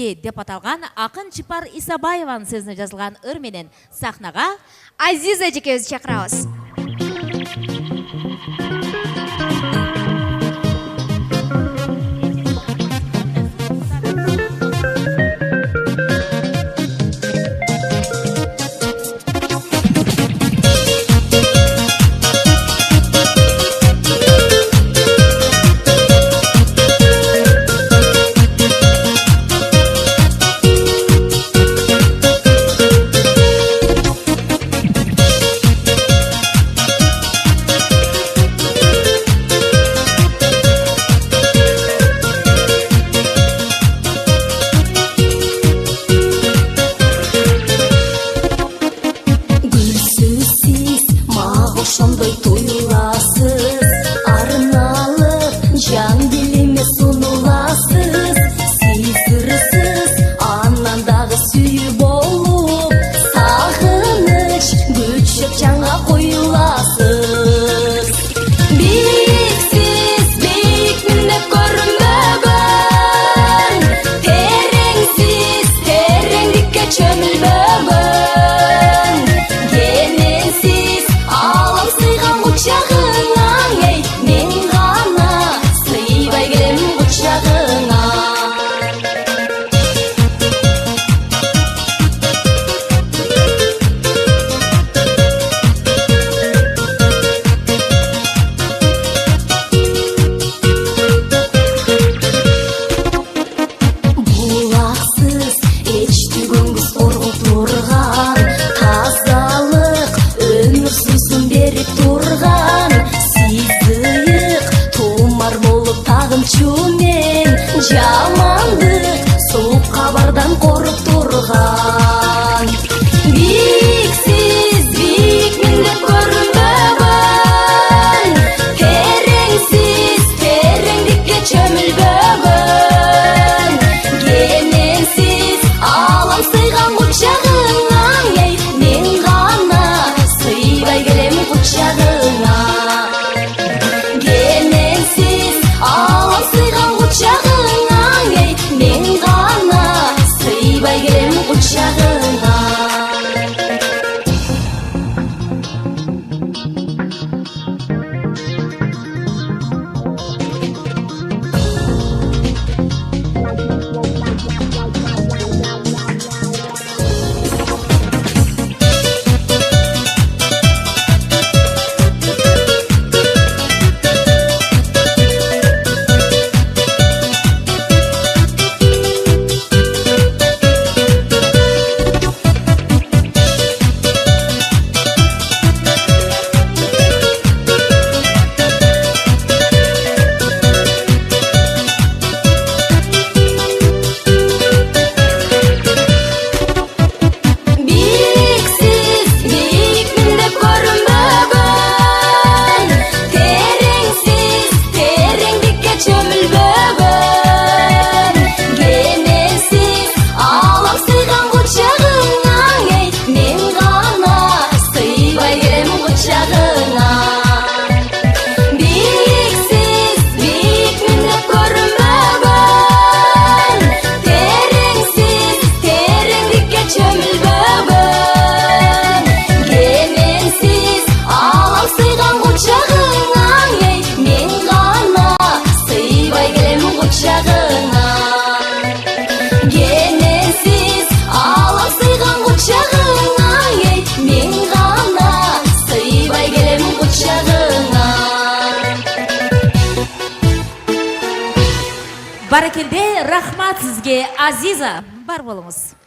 сезги деп аталган Акын Чыпар Исабаеванын сөзүнө жазылган ыр менен сахнага Азиза эжекебизди чакырабыз. Ошондой туюласыз, арналып, жан билиме сунуласыз. Сиз ырысыз, анан дагы сүйүү болуп, сагыныч күчөп жаңа коюласыз. Бийиксиз, бийикмин деп көрүнбөгөн, тереңсиз, тереңдикке чөмүлбөгөн, кененсиз алам сыйган кучагыңа, эй, мен гана сыйбай келем кучагыңа. Булаксыз, эчтүгөнгүз орго турган, тазалык өмүр суусун берип турган. Сиз ыйык, тумар болуп тагынчумен, жамандык, суук кабардан коруп турган. Бийиксиз, бийикмин деп көрүнбөгөн, тереңсиз, тереңдикке чөмүлбөгөн, кененсиз алам сыйган кучагыңа, эй, мен гана сыйбай келем кучагыңа. Кененсиз алам сыйган кучагыңа, эй, мен гана сыйбай келем кучагыңа. Бийиксиз, бийикмин деп көрүнбөгөн, тереңсиз, тереңдикке чөмүлбөгөн, кененсиз алам сыйган кучагыңа, эй, мен гана сыйбай келем кучагыңа. Бийиксиз, бийикмин деп көрүнбөгөн, тереңсиз, тереңдикке чөмүлбөгөн, кененсиз алам сыйган кучагыңа, эй, мен гана сыйбай келем кучагыңа. Кененсиз алам сыйган кучагыңа, эй, мен гана сыйбай келем кучагыңа. баракелде, рахмат сизге, Азиза. Бар болуңуз.